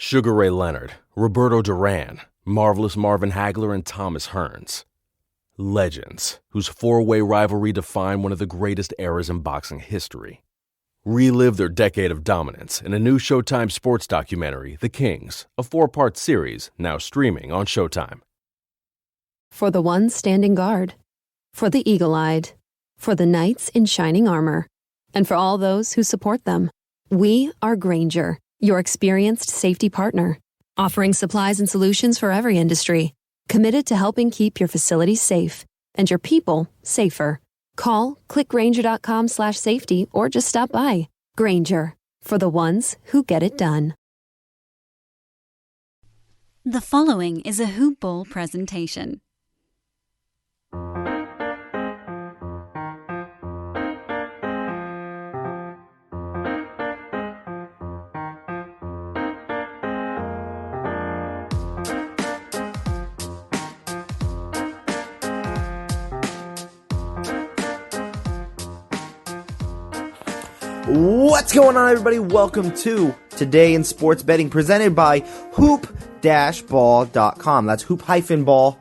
Sugar Ray Leonard, Roberto Duran, Marvelous Marvin Hagler, and Thomas Hearns. Legends, whose four-way rivalry defined one of the greatest eras in boxing history. Relive their decade of dominance in a new Showtime sports documentary, The Kings, a 4-part series now streaming on Showtime. For the ones standing guard, for the eagle-eyed, for the knights in shining armor, and for all those who support them, we are Grainger, your experienced safety partner, offering supplies and solutions for every industry, committed to helping keep your facilities safe and your people safer. Call, clickgrainger.com/safety, or just stop by. Grainger, for the ones who get it done. The following is a Hoop Ball presentation. What's going on, everybody? Welcome to Today in Sports Betting, presented by hoop-ball.com. That's hoop-ball.com.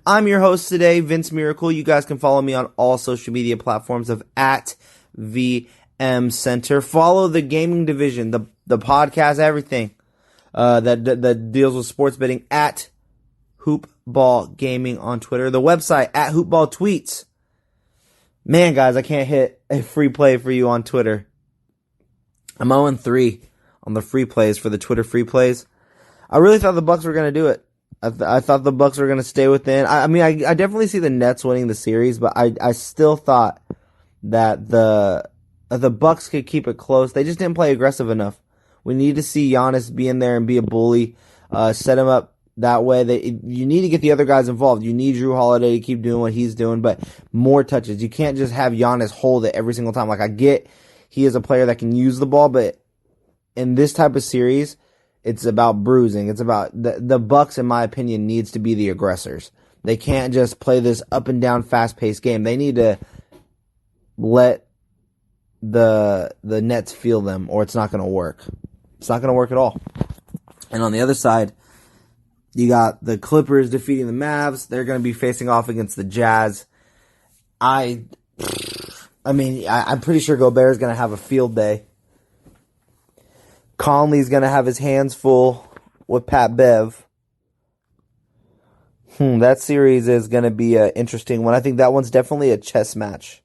I'm your host today, Vince Miracle. You guys can follow me on all social media platforms of @VM Center. Follow the gaming division, the podcast, everything that deals with sports betting at Hoopball Gaming on Twitter. The website at Hoopball Tweets. Man, guys, I can't hit a free play for you on Twitter. I'm 0-3 on the free plays for the Twitter free plays. I really thought the Bucks were going to do it. I thought the Bucks were going to stay within. I definitely see the Nets winning the series, but I still thought that the Bucks could keep it close. They just didn't play aggressive enough. We need to see Giannis be in there and be a bully, set him up that way. You need to get the other guys involved. You need Drew Holiday to keep doing what he's doing, but more touches. You can't just have Giannis hold it every single time. Like, I get he is a player that can use the ball, but in this type of series, it's about bruising. It's about the Bucks, in my opinion, needs to be the aggressors. They can't just play this up and down, fast-paced game. They need to let the Nets feel them, or it's not going to work. It's not going to work at all. And on the other side, you got the Clippers defeating the Mavs. They're going to be facing off against the Jazz. I'm pretty sure Gobert's going to have a field day. Conley's going to have his hands full with Pat Bev. That series is going to be an interesting one. I think that one's definitely a chess match.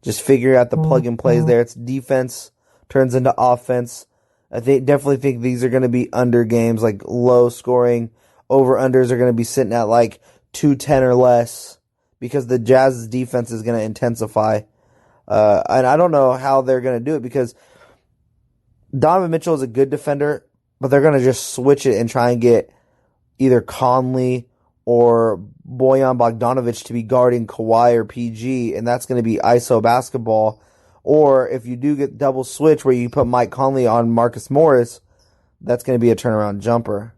Just figure out the plug and plays there. It's defense turns into offense. I definitely think these are going to be under games, like low scoring. Over-unders are going to be sitting at like 210 or less because the Jazz's defense is going to intensify. And I don't know how they're going to do it because Donovan Mitchell is a good defender, but they're going to just switch it and try and get either Conley or Bojan Bogdanovic to be guarding Kawhi or PG, and that's going to be ISO basketball. Or if you do get double switch where you put Mike Conley on Marcus Morris, that's going to be a turnaround jumper.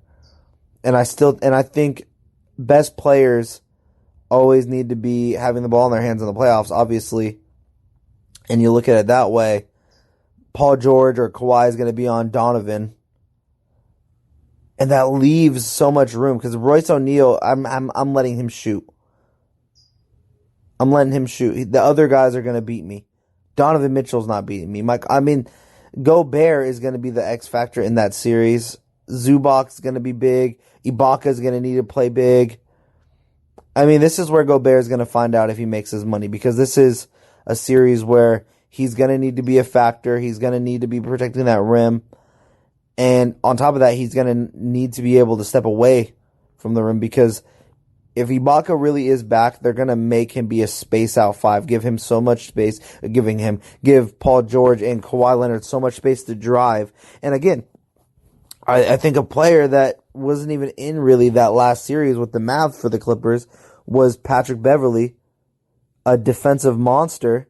And I think best players always need to be having the ball in their hands in the playoffs, obviously. And you look at it that way, Paul George or Kawhi is going to be on Donovan. And that leaves so much room because Royce O'Neal, I'm letting him shoot. I'm letting him shoot. The other guys are going to beat me. Donovan Mitchell's not beating me. Gobert is going to be the X factor in that series. Zubac's going to be big. Ibaka's going to need to play big. This is where Gobert is going to find out if he makes his money because this is a series where he's going to need to be a factor. He's going to need to be protecting that rim. And on top of that, he's going to need to be able to step away from the rim because if Ibaka really is back, they're going to make him be a space out five, give him so much space, give Paul George and Kawhi Leonard so much space to drive. And again, I think a player that wasn't even in really that last series with the Mavs for the Clippers was Patrick Beverley, a defensive monster.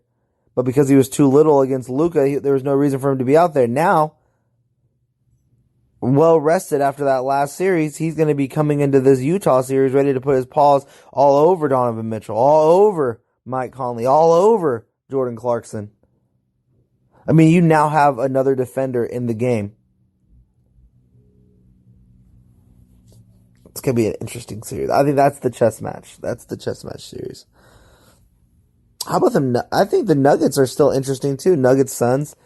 But because he was too little against Luka, there was no reason for him to be out there. Now, well rested after that last series, he's going to be coming into this Utah series ready to put his paws all over Donovan Mitchell, all over Mike Conley, all over Jordan Clarkson. You now have another defender in the game. It's going to be an interesting series. I think that's the chess match. That's the chess match series. How about them? I think the Nuggets are still interesting too. Nuggets, Suns.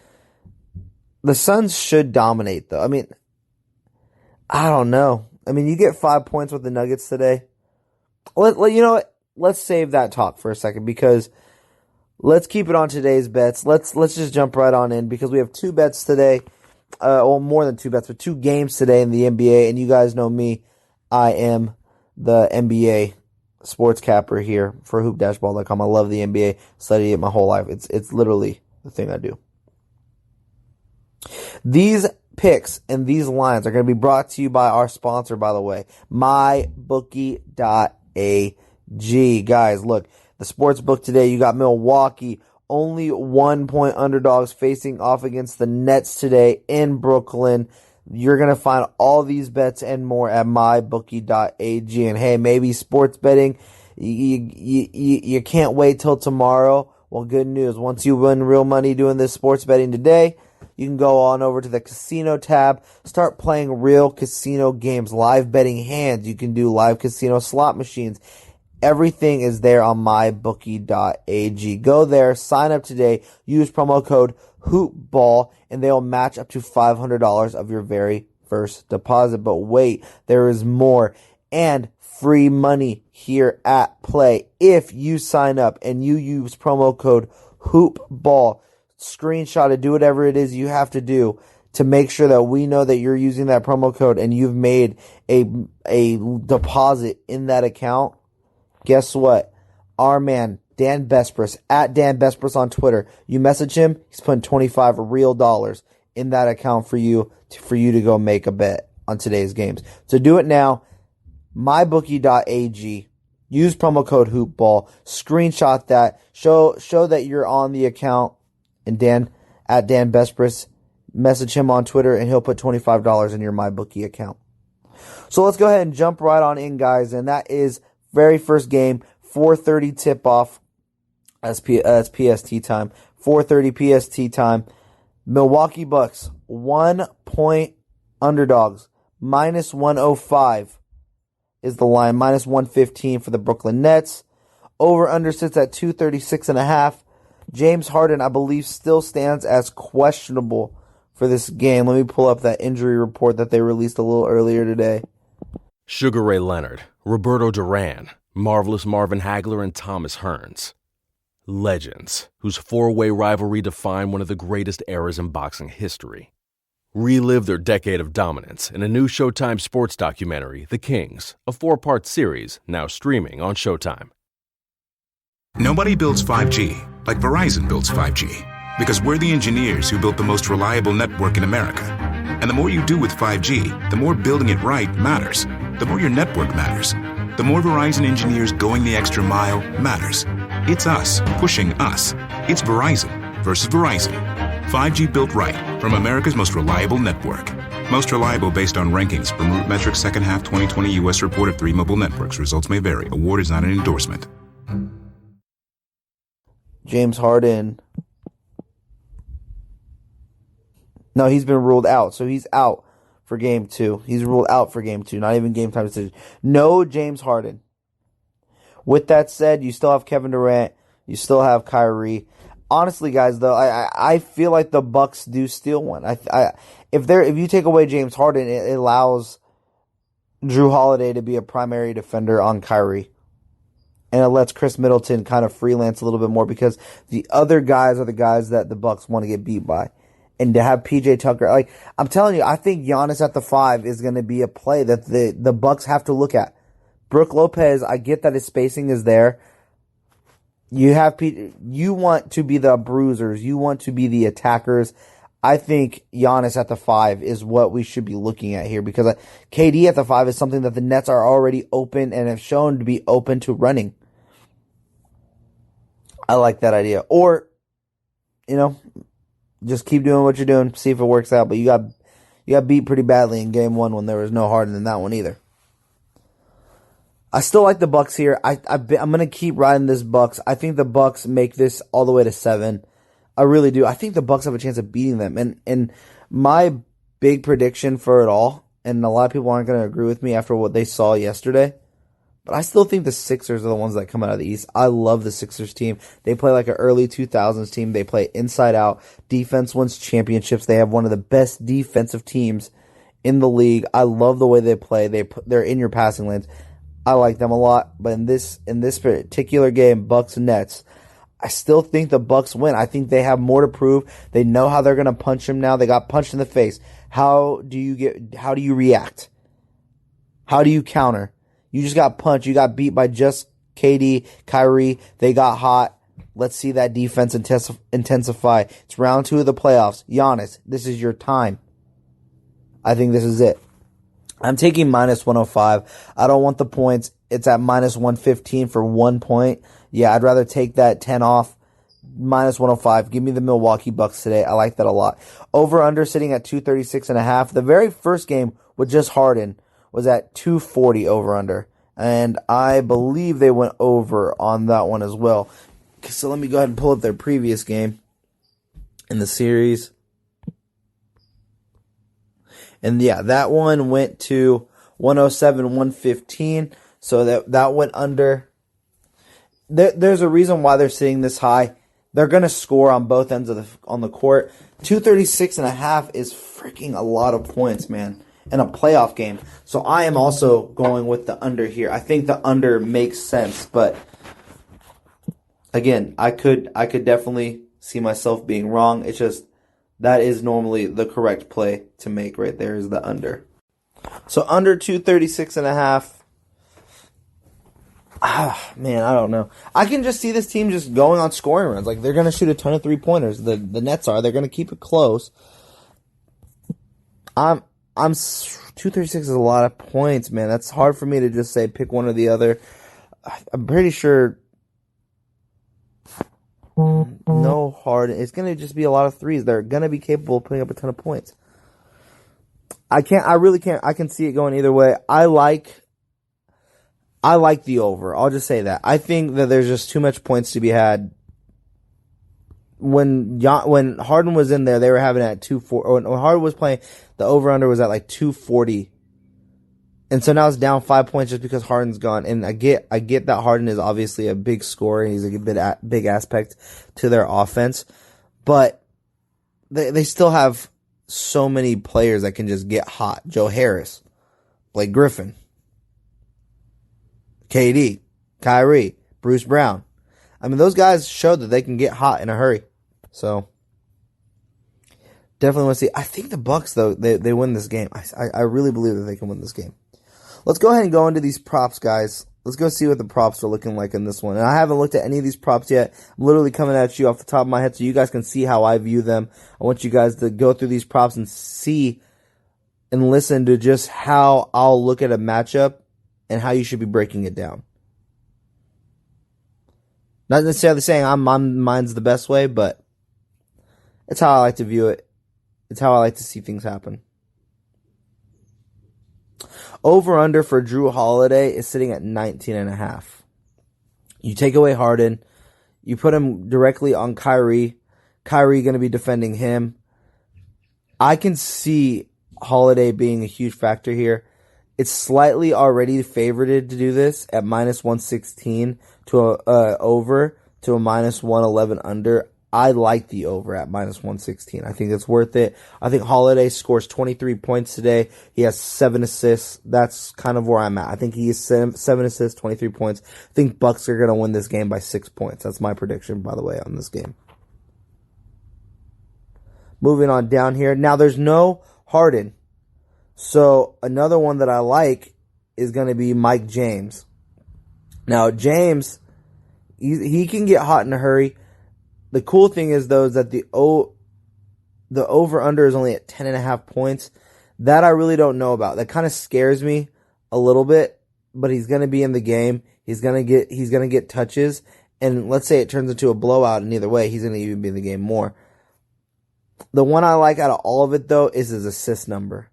The Suns should dominate though. I mean, I don't know. I mean, you get 5 points with the Nuggets today. You know what? Let's save that talk for a second because let's keep it on today's bets. Let's just jump right on in because we have 2 bets today. Well, more than 2 bets, but 2 games today in the NBA. And you guys know me. I am the NBA sports capper here for hoop-ball.com. I love the NBA. Studied it my whole life. It's literally the thing I do. These picks and these lines are going to be brought to you by our sponsor, by the way, mybookie.ag. Guys, look, the sports book today, you got Milwaukee, only 1-point underdogs facing off against the Nets today in Brooklyn. You're going to find all these bets and more at mybookie.ag. And hey, maybe sports betting, you can't wait till tomorrow. Well, good news. Once you win real money doing this sports betting today, you can go on over to the casino tab, start playing real casino games, live betting hands. You can do live casino slot machines. Everything is there on mybookie.ag. Go there, sign up today, use promo code HoopBall, and they'll match up to $500 of your very first deposit. But wait, there is more and free money here at play. If you sign up and you use promo code HoopBall, screenshot it, do whatever it is you have to do to make sure that we know that you're using that promo code and you've made a deposit in that account. Guess what? Our man, Dan Bespris, at Dan Bespris on Twitter, you message him, he's putting 25 real dollars in that account for you to go make a bet on today's games. So do it now, mybookie.ag, use promo code HoopBall, screenshot that, show that you're on the account, and at Dan Bespris, message him on Twitter, and he'll put $25 in your MyBookie account. So let's go ahead and jump right on in, guys, and that is very first game, 4:30 tip-off, that's PST time, 4:30 PST time. Milwaukee Bucks, 1-point underdogs, minus 105 is the line, minus 115 for the Brooklyn Nets. Over-under sits at 236.5. James Harden, I believe, still stands as questionable for this game. Let me pull up that injury report that they released a little earlier today. Sugar Ray Leonard, Roberto Duran, Marvelous Marvin Hagler, and Thomas Hearns. Legends, whose four-way rivalry defined one of the greatest eras in boxing history. Relive their decade of dominance in a new Showtime sports documentary, The Kings, a 4-part series now streaming on Showtime. Nobody builds 5G like Verizon builds 5G, because we're the engineers who built the most reliable network in America. And the more you do with 5G, the more building it right matters. The more your network matters. The more Verizon engineers going the extra mile matters. It's us pushing us. It's Verizon versus Verizon. 5G built right from America's most reliable network. Most reliable based on rankings from RootMetrics second half 2020 U.S. report of 3 mobile networks. Results may vary. Award is not an endorsement. James Harden. No, he's been ruled out. So he's out for game 2. He's ruled out for game 2. Not even game time decision. No James Harden. With that said, you still have Kevin Durant. You still have Kyrie. Honestly, guys, though, I feel like the Bucks do steal one. If you take away James Harden, it allows Drew Holiday to be a primary defender on Kyrie. And it lets Chris Middleton kind of freelance a little bit more because the other guys are the guys that the Bucks want to get beat by. And to have PJ Tucker, like I'm telling you, I think Giannis at the 5 is going to be a play that the Bucks have to look at. Brook Lopez, I get that his spacing is there. You want to be the bruisers. You want to be the attackers. I think Giannis at the 5 is what we should be looking at here because KD at the 5 is something that the Nets are already open and have shown to be open to running. I like that idea. Or, just keep doing what you're doing, see if it works out. But you got beat pretty badly in game 1 when there was no Harden in that one either. I still like the Bucks here. I'm going to keep riding this Bucks. I think the Bucks make this all the way to 7. I really do. I think the Bucks have a chance of beating them. And my big prediction for it all, and a lot of people aren't going to agree with me after what they saw yesterday, but I still think the Sixers are the ones that come out of the East. I love the Sixers team. They play like an early 2000s team. They play inside out. Defense wins championships. They have one of the best defensive teams in the league. I love the way they play. They're in your passing lanes. I like them a lot. But in this particular game, Bucks and Nets, I still think the Bucks win. I think they have more to prove. They know how they're going to punch him now. They got punched in the face. How do you react? How do you counter? You just got punched. You got beat by just KD, Kyrie. They got hot. Let's see that defense intensify. It's round 2 of the playoffs. Giannis, this is your time. I think this is it. I'm taking minus 105. I don't want the points. It's at minus 115 for 1 point. Yeah, I'd rather take that 10 off. Minus 105. Give me the Milwaukee Bucks today. I like that a lot. Over under sitting at 236.5. The very first game with just Harden was at 240 over under. And I believe they went over on that one as well. So let me go ahead and pull up their previous game in the series. And yeah, that one went to 107-115. So that went under. There's a reason why they're sitting this high. They're going to score on both ends on the court. 236.5 is freaking a lot of points, man, in a playoff game. So I am also going with the under here. I think the under makes sense, but again, I could definitely see myself being wrong. It's just that is normally the correct play to make right there is the under. So under 236.5. Man, I don't know. I can just see this team just going on scoring runs. Like, they're going to shoot a ton of three-pointers. The Nets are. They're going to keep it close. 236 is a lot of points, man. That's hard for me to just say pick one or the other. I'm pretty sure no Harden. It's going to just be a lot of threes. They're going to be capable of putting up a ton of points. I really can't. I can see it going either way. I like the over. I'll just say that. I think that there's just too much points to be had. When Harden was in there, they were having it at 240. When Harden was playing, the over-under was at like 240. And so now it's down 5 points just because Harden's gone. And I get that Harden is obviously a big scorer and he's a big aspect to their offense. But they still have so many players that can just get hot. Joe Harris, Blake Griffin, KD, Kyrie, Bruce Brown. I mean, those guys showed that they can get hot in a hurry. So, definitely want to see. I think the Bucks, though, they win this game. I really believe that they can win this game. Let's go ahead and go into these props, guys. Let's go see what the props are looking like in this one. And I haven't looked at any of these props yet. I'm literally coming at you off the top of my head so you guys can see how I view them. I want you guys to go through these props and see and listen to just how I'll look at a matchup and how you should be breaking it down. Not necessarily saying mine's the best way, but it's how I like to view it. It's how I like to see things happen. Over-under for Drew Holiday is sitting at 19.5. You take away Harden. You put him directly on Kyrie. Kyrie going to be defending him. I can see Holiday being a huge factor here. It's slightly already favorited to do this at minus 116 to over to a minus 111 under. I like the over at minus 116. I think it's worth it. I think Holiday scores 23 points today. He has 7 assists. That's kind of where I'm at. I think he has 7 assists, 23 points. I think Bucks are going to win this game by 6 points. That's my prediction, by the way, on this game. Moving on down here. Now, there's no Harden. So, another one that I like is going to be Mike James. Now, James, he can get hot in a hurry. The cool thing is, though, is that the over-under is only at 10.5 points. That I really don't know about. That kind of scares me a little bit, but he's going to be in the game. He's going to get touches, and let's say it turns into a blowout, and either way, he's going to even be in the game more. The one I like out of all of it, though, is his assist number.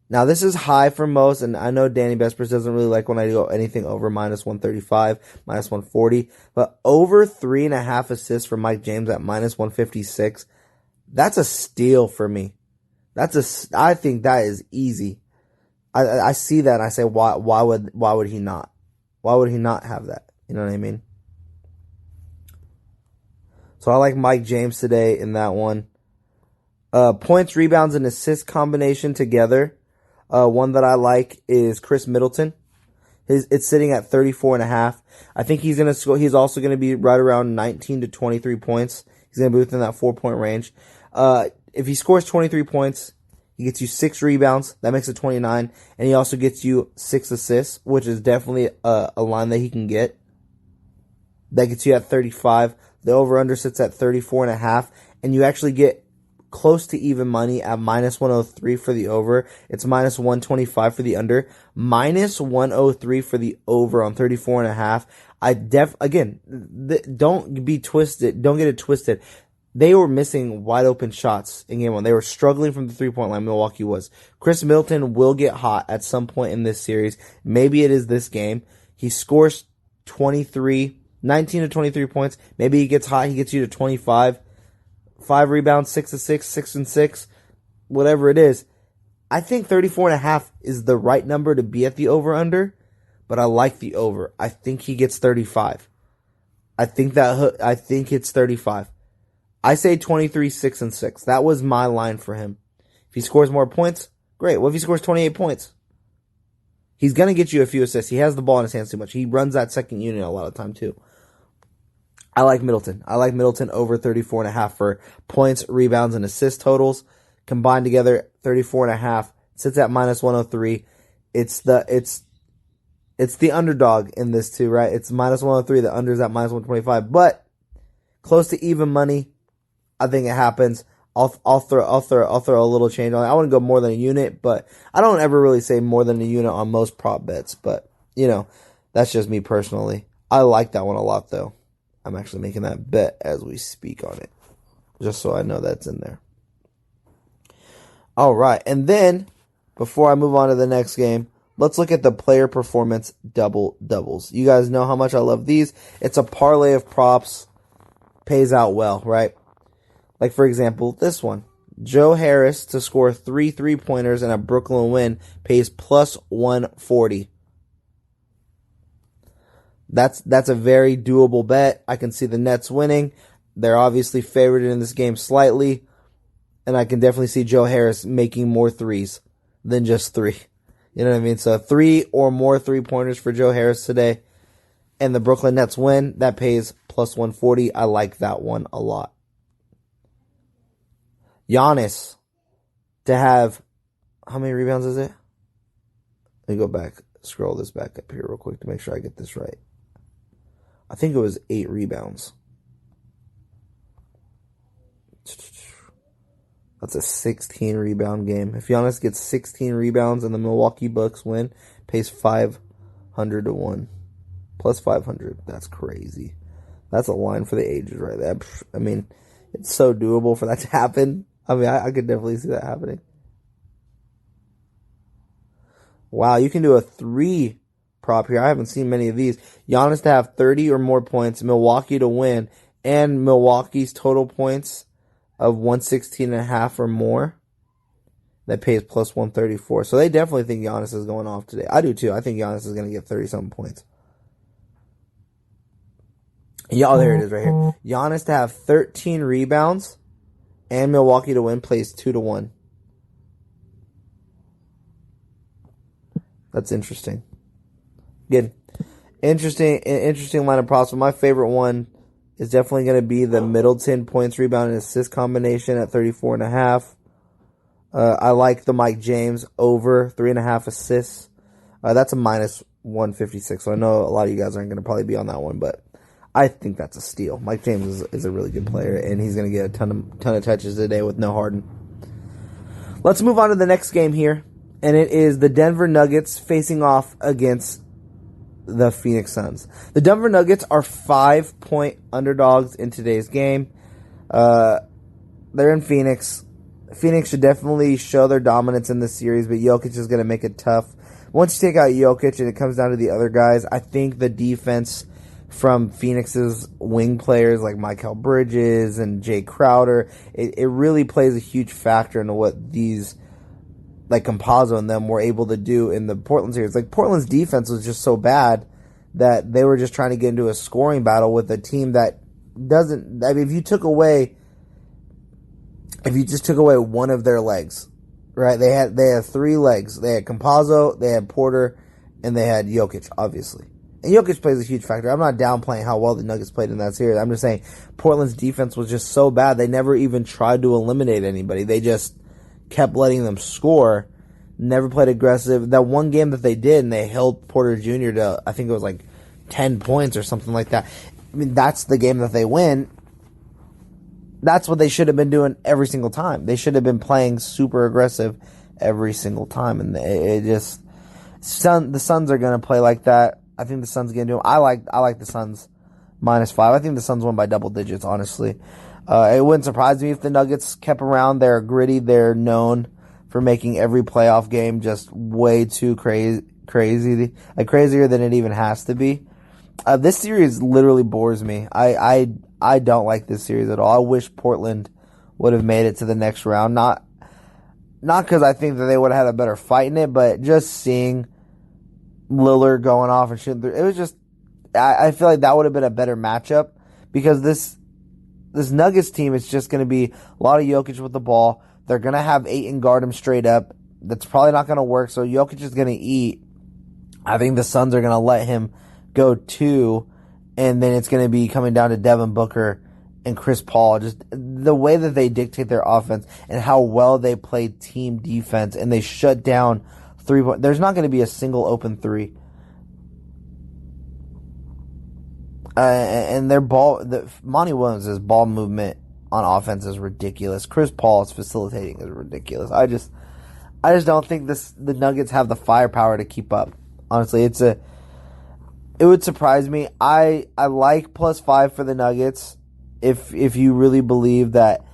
Now, this is high for most, and I know Danny Bespers doesn't really like when I go anything over minus 135, minus 140, but over 3.5 assists for Mike James at minus 156, that's a steal for me. I think that is easy. I see that and I say, why would he not? Why would he not have that? You know what I mean? So I like Mike James today in that one. Points, rebounds, and assists combination together. One that I like is Chris Middleton. It's sitting at 34.5. I think he's gonna score. He's also gonna be right around 19 to 23 points. He's gonna be within that 4-point range. If he scores 23 points, he gets you 6 rebounds. That makes it 29, and he also gets you 6 assists, which is definitely a line that he can get. That gets you at 35. The over/under sits at 34.5, and you actually get close to even money at minus 103 for the over. It's minus 125 for the under. Minus 103 for the over on 34.5. Don't be twisted. Don't get it twisted. They were missing wide open shots in game 1. They were struggling from the 3-point line. Milwaukee was. Chris Middleton will get hot at some point in this series. Maybe it is this game. He scores 19 to 23 points. Maybe he gets hot. He gets you to 25. 5 rebounds, 6 assists, 6 and 6, whatever it is. I think 34.5 is the right number to be at the over-under, but I like the over. I think he gets 35. I think it's 35. I say 23, 6 and 6. That was my line for him. If he scores more points, great. What if he scores 28 points? He's going to get you a few assists. He has the ball in his hands too much. He runs that second unit a lot of time too. I like Middleton. I like Middleton over 34.5 for points, rebounds, and assist totals. Combined together, 34.5. Sits at minus 103. It's the underdog in this too, right? It's minus 103. The under's at minus 125. But close to even money. I think it happens. I'll throw a little change on it. I wouldn't go more than a unit, but I don't ever really say more than a unit on most prop bets. But, that's just me personally. I like that one a lot, though. I'm actually making that bet as we speak on it, just so I know that's in there. All right, and then, before I move on to the next game, let's look at the player performance doubles. You guys know how much I love these. It's a parlay of props. Pays out well, right? Like, for example, this one. Joe Harris to score 3 3-pointers and a Brooklyn win pays plus 140. That's a very doable bet. I can see the Nets winning. They're obviously favored in this game slightly. And I can definitely see Joe Harris making more threes than just 3. You know what I mean? So 3 or more 3-pointers for Joe Harris today. And the Brooklyn Nets win. That pays plus 140. I like that one a lot. Giannis to have, how many rebounds is it? Let me go back, scroll this back up here real quick to make sure I get this right. I think it was 8 rebounds. That's a 16 rebound game. If Giannis gets 16 rebounds and the Milwaukee Bucks win, pays 500 to 1. Plus 500. That's crazy. That's a line for the ages right there. I mean, it's so doable for that to happen. I mean, I could definitely see that happening. Wow, you can do a 3 prop here. I haven't seen many of these. Giannis to have 30 or more points, Milwaukee to win, and Milwaukee's total points of 116.5 or more. That pays plus 134. So they definitely think Giannis is going off today. I do too. I think Giannis is going to get 30-something points. Yeah, oh, there it is right here. Giannis to have 13 rebounds and Milwaukee to win plays 2 to 1. That's interesting. Again, interesting line of props. But my favorite one is definitely going to be the Middleton points, rebound, and assist combination at 34.5. I like the Mike James over 3.5 assists. That's a minus 156. So I know a lot of you guys aren't going to probably be on that one, but I think that's a steal. Mike James is a really good player, and he's going to get a ton of touches today with no Harden. Let's move on to the next game here, and it is the Denver Nuggets facing off against the Phoenix Suns. The Denver Nuggets are 5-point underdogs in today's game. They're in Phoenix. Phoenix should definitely show their dominance in this series, but Jokic is going to make it tough. Once you take out Jokic and it comes down to the other guys, I think the defense from Phoenix's wing players like Mikal Bridges and Jay Crowder, it really plays a huge factor into what these like Campazzo and them were able to do in the Portland series. Like Portland's defense was just so bad that they were just trying to get into a scoring battle with a team that doesn't. I mean, if you just took away one of their legs, right? They had 3 legs. They had Campazzo, they had Porter, and they had Jokic, obviously. And Jokic plays a huge factor. I'm not downplaying how well the Nuggets played in that series. I'm just saying Portland's defense was just so bad. They never even tried to eliminate anybody. They just kept letting them score. Never played aggressive. That one game that they did, and they held Porter Jr. to, I think it was like 10 points or something like that. I mean, that's the game that they win. That's what they should have been doing every single time. They should have been playing super aggressive every single time. And the Suns are going to play like that. I think the Suns are going to do them. I like the Suns -5. I think the Suns won by double digits, honestly. It wouldn't surprise me if the Nuggets kept around. They're gritty. They're known for making every playoff game just way too crazy, like crazier than it even has to be. This series literally bores me. I don't like this series at all. I wish Portland would have made it to the next round. Not because I think that they would have had a better fight in it, but just seeing Lillard going off and shooting through, it was just, I feel like that would have been a better matchup, because this Nuggets team is just going to be a lot of Jokic with the ball. They're going to have Ayton guard him straight up. That's probably not going to work, so Jokic is going to eat. I think the Suns are going to let him go 2, and then it's going to be coming down to Devin Booker and Chris Paul. Just the way that they dictate their offense and how well they play team defense, and they shut down 3-point. There's not going to be a single open 3. And their Monty Williams' ball movement on offense is ridiculous. Chris Paul's facilitating is ridiculous. I just don't think the Nuggets have the firepower to keep up. Honestly, it would surprise me. I like +5 for the Nuggets if you really believe that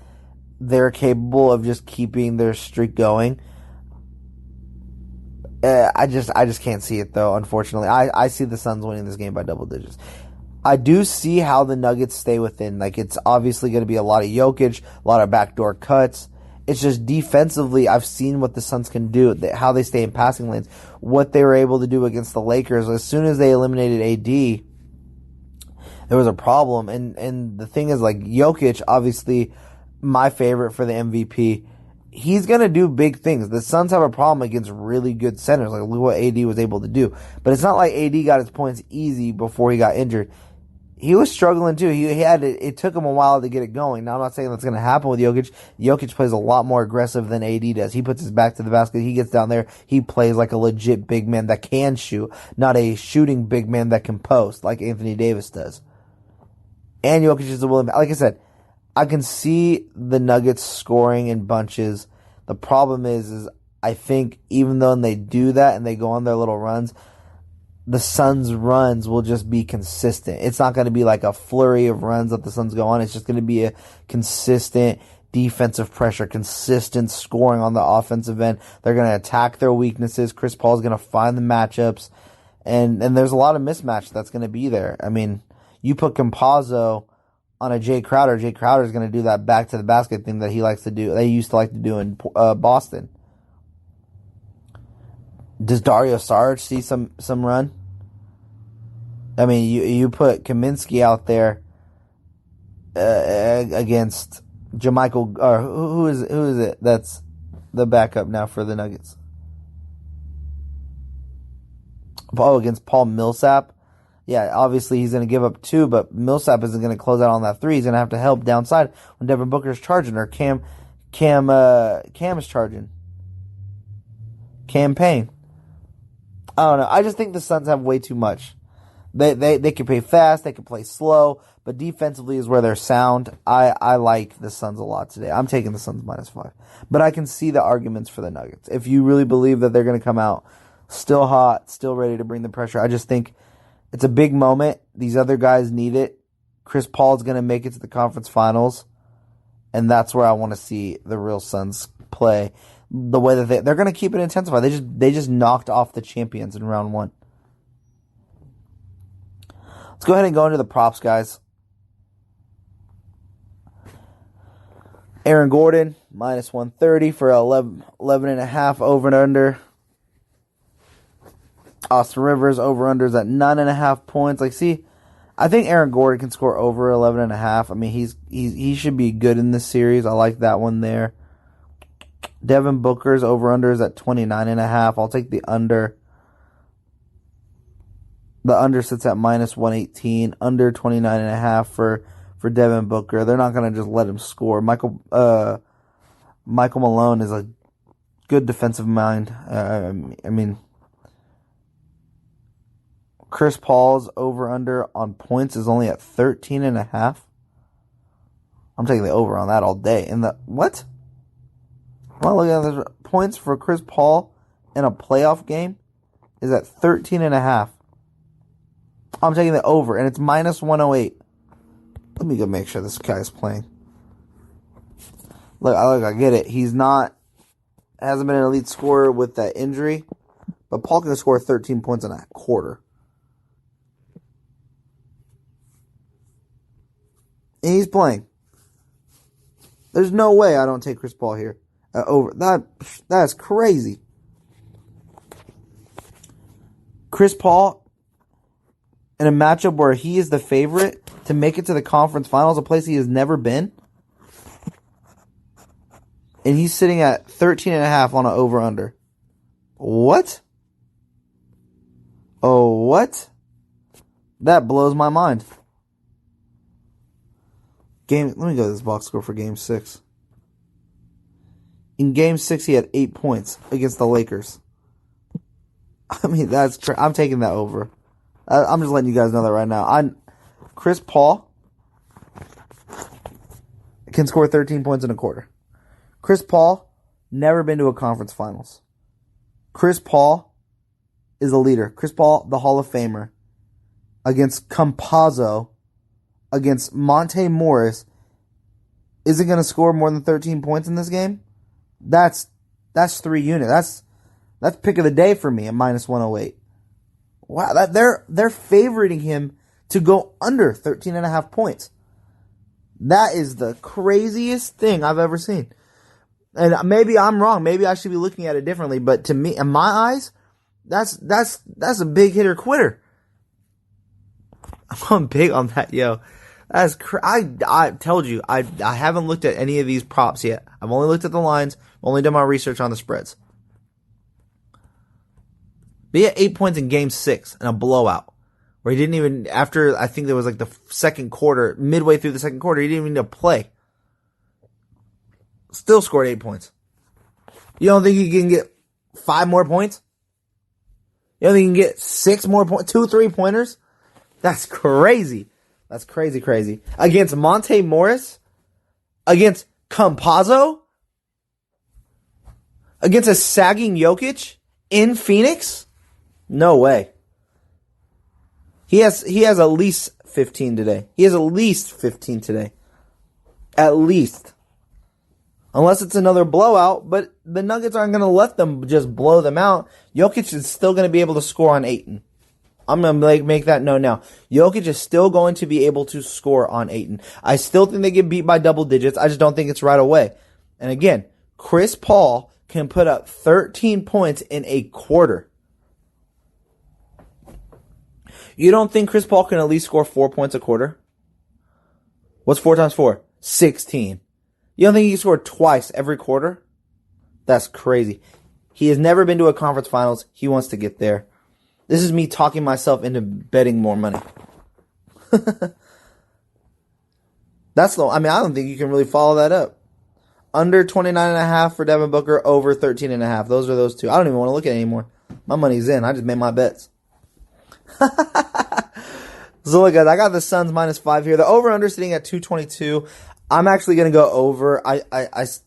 they're capable of just keeping their streak going. I just can't see it though, unfortunately. I see the Suns winning this game by double digits. I do see how the Nuggets stay within. Like, it's obviously going to be a lot of Jokic, a lot of backdoor cuts. It's just defensively, I've seen what the Suns can do, how they stay in passing lanes, what they were able to do against the Lakers. As soon as they eliminated AD, there was a problem. And the thing is, like, Jokic, obviously my favorite for the MVP, he's going to do big things. The Suns have a problem against really good centers, like look what AD was able to do. But it's not like AD got his points easy before he got injured. He was struggling too. It took him a while to get it going. Now, I'm not saying that's going to happen with Jokic. Jokic plays a lot more aggressive than AD does. He puts his back to the basket. He gets down there. He plays like a legit big man that can shoot, not a shooting big man that can post like Anthony Davis does. And Jokic is a willing, like I said, I can see the Nuggets scoring in bunches. The problem is I think even though they do that and they go on their little runs, the Suns' runs will just be consistent. It's not going to be like a flurry of runs that the Suns go on. It's just going to be a consistent defensive pressure, consistent scoring on the offensive end. They're going to attack their weaknesses. Chris Paul's going to find the matchups. And there's a lot of mismatch that's going to be there. I mean, you put Campazzo on a Jay Crowder. Jay Crowder is going to do that back to the basket thing that he likes to do. They used to like to do in Boston. Does Dario Saric see some run? I mean, you put Kaminsky out there against JaMychal, or who is it that's the backup now for the Nuggets? Against Paul Millsap. Yeah, obviously he's going to give up 2, but Millsap isn't going to close out on that 3. He's going to have to help downside when Devin Booker's charging, or Cam is charging. Cam Payne. I don't know. I just think the Suns have way too much. They can play fast, they can play slow, but defensively is where they're sound. I like the Suns a lot today. I'm taking the Suns -5. But I can see the arguments for the Nuggets. If you really believe that they're going to come out still hot, still ready to bring the pressure, I just think it's a big moment. These other guys need it. Chris Paul's going to make it to the conference finals, and that's where I want to see the real Suns play. The way that they're going to keep it intensified. They just knocked off the champions in round 1. Let's go ahead and go into the props, guys. Aaron Gordon, minus 130 for 11.5 over and under. Austin Rivers, over-unders at 9.5 points. See, I think Aaron Gordon can score over 11.5. I mean, he should be good in this series. I like that one there. Devin Booker's over-unders at 29.5. I'll take the under. The under sits at minus 118. Under 29.5 for Devin Booker. They're not going to just let him score. Michael Malone is a good defensive mind. I mean, Chris Paul's over-under on points is only at 13.5. I'm taking the over on that all day. And what? Well, look at the points for Chris Paul in a playoff game is at 13.5. I'm taking the over, and it's minus 108. Let me go make sure this guy's playing. Look, I get it. Hasn't been an elite scorer with that injury, but Paul can score 13 points in a quarter. And he's playing. There's no way I don't take Chris Paul here. Over. That's crazy. Chris Paul in a matchup where he is the favorite to make it to the conference finals, a place he has never been. And he's sitting at 13.5 on an over-under. What? Oh, what? That blows my mind. Let me go to this box score for Game 6. In Game 6, he had 8 points against the Lakers. I mean, I'm taking that over. I'm just letting you guys know that right now. Chris Paul can score 13 points in a quarter. Chris Paul, never been to a conference finals. Chris Paul is a leader. Chris Paul, the Hall of Famer, against Campazzo, against Monte Morris, isn't going to score more than 13 points in this game? That's 3 units. That's pick of the day for me at minus 108. Wow, they're favoriting him to go under 13.5 points. That is the craziest thing I've ever seen. And maybe I'm wrong. Maybe I should be looking at it differently. But to me, in my eyes, that's a big hitter quitter. I'm big on that, yo. That's I told you I haven't looked at any of these props yet. I've only looked at the lines. Only done my research on the spreads. But he had 8 points in Game 6 in a blowout. Where he didn't even, after I think there was the second quarter, midway through the second quarter, he didn't even need to play. Still scored 8 points. You don't think he can get 5 more points? You don't think he can get 6 more points? 2 3-pointers? That's crazy. That's crazy. Against Monte Morris? Against Campazzo? Against a sagging Jokic? In Phoenix? No way. He has at least 15 today. At least. Unless it's another blowout, but the Nuggets aren't going to let them just blow them out. Jokic is still going to be able to score on Ayton. I'm going to make that known now. Jokic is still going to be able to score on Ayton. I still think they get beat by double digits. I just don't think it's right away. And again, Chris Paul can put up 13 points in a quarter. You don't think Chris Paul can at least score 4 points a quarter? What's 4 times 4? 16. You don't think he can score twice every quarter? That's crazy. He has never been to a conference finals. He wants to get there. This is me talking myself into betting more money. I don't think you can really follow that up. Under 29.5 for Devin Booker, over 13.5. Those are those two. I don't even want to look at it anymore. My money's in. I just made my bets. So look, guys, I got the Suns minus 5 here. The over-under sitting at 222. I'm actually going to go over. The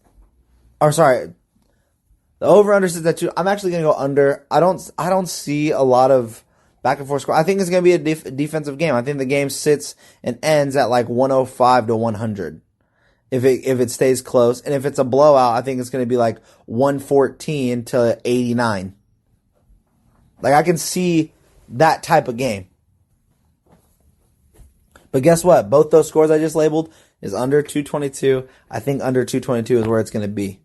over-under sits at 2. I'm actually going to go under. I don't see a lot of back and forth score. I think it's going to be a defensive game. I think the game sits and ends at 105 to 100. If it stays close. And if it's a blowout, I think it's going to be 114 to 89. I can see that type of game. But guess what? Both those scores I just labeled, is under 222. I think under 222 is where it's going to be.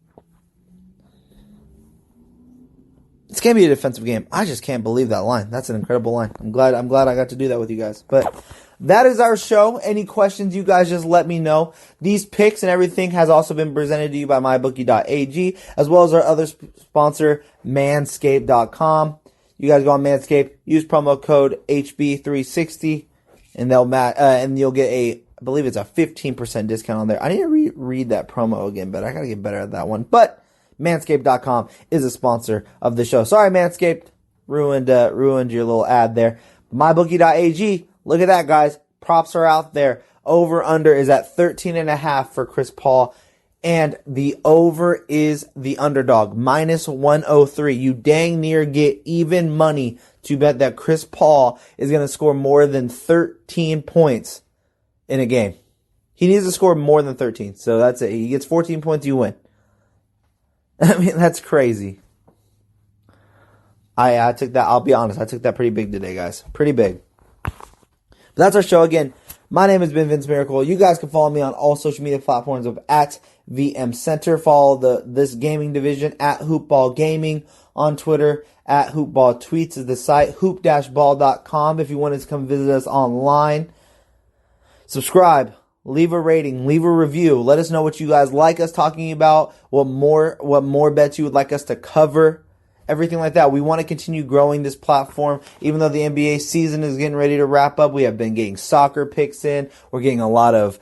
It's going to be a defensive game. I just can't believe that line. That's an incredible line. I'm glad I got to do that with you guys. But that is our show. Any questions, you guys just let me know. These picks and everything has also been presented to you by mybookie.ag, as well as our other sponsor, manscaped.com. You guys go on Manscaped, use promo code HB360, and and you'll get I believe it's a 15% discount on there. I need to read that promo again, but I gotta get better at that one. But Manscaped.com is a sponsor of the show. Sorry, Manscaped, ruined your little ad there. MyBookie.ag, look at that, guys. Props are out there. Over under is at 13.5 for Chris Paul. And the over is the underdog, minus 103. You dang near get even money to bet that Chris Paul is going to score more than 13 points in a game. He needs to score more than 13. So that's it. He gets 14 points, you win. I mean, that's crazy. I took that, I'll be honest, I took that pretty big today, guys. Pretty big. But that's our show again. My name has been Vince Miracle. You guys can follow me on all social media platforms of at VM Center. Follow this gaming division at Hoopball Gaming on Twitter. At Hoopball Tweets is the site. Hoop-ball.com if you want to come visit us online. Subscribe. Leave a rating, leave a review. Let us know what you guys like us talking about, what more bets you would like us to cover, everything like that. We want to continue growing this platform. Even though the NBA season is getting ready to wrap up, we have been getting soccer picks in. We're getting a lot of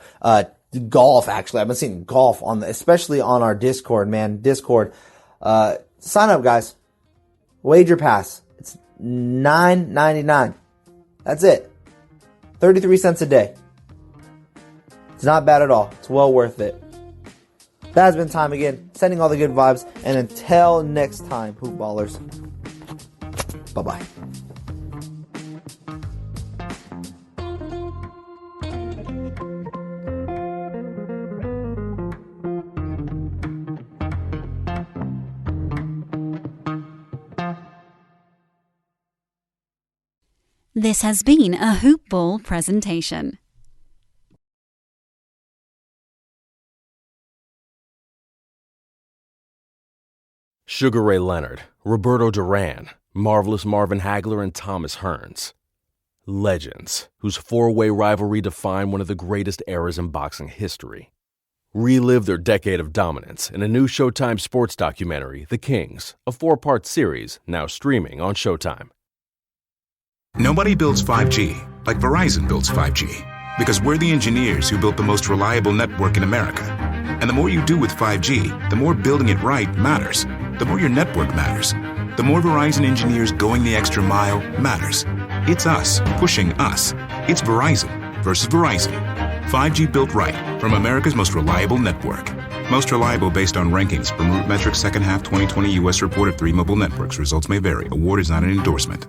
golf, actually. I've been seeing golf, especially on our Discord, man. Discord. Sign up, guys. Wager Pass. It's $9.99. That's it. 33 cents a day. It's not bad at all. It's well worth it. That has been time again. Sending all the good vibes. And until next time, Hoopballers. Bye-bye. This has been a Hoop Ball presentation. Sugar Ray Leonard, Roberto Duran, Marvelous Marvin Hagler, and Thomas Hearns. Legends, whose four-way rivalry defined one of the greatest eras in boxing history. Relive their decade of dominance in a new Showtime sports documentary, The Kings, a 4-part series now streaming on Showtime. Nobody builds 5G like Verizon builds 5G, because we're the engineers who built the most reliable network in America. And the more you do with 5G, the more building it right matters. The more your network matters. The more Verizon engineers going the extra mile matters. It's us pushing us. It's Verizon versus Verizon. 5G built right from America's most reliable network. Most reliable based on rankings from RootMetrics second half 2020 U.S. report of 3 mobile networks. Results may vary. Award is not an endorsement.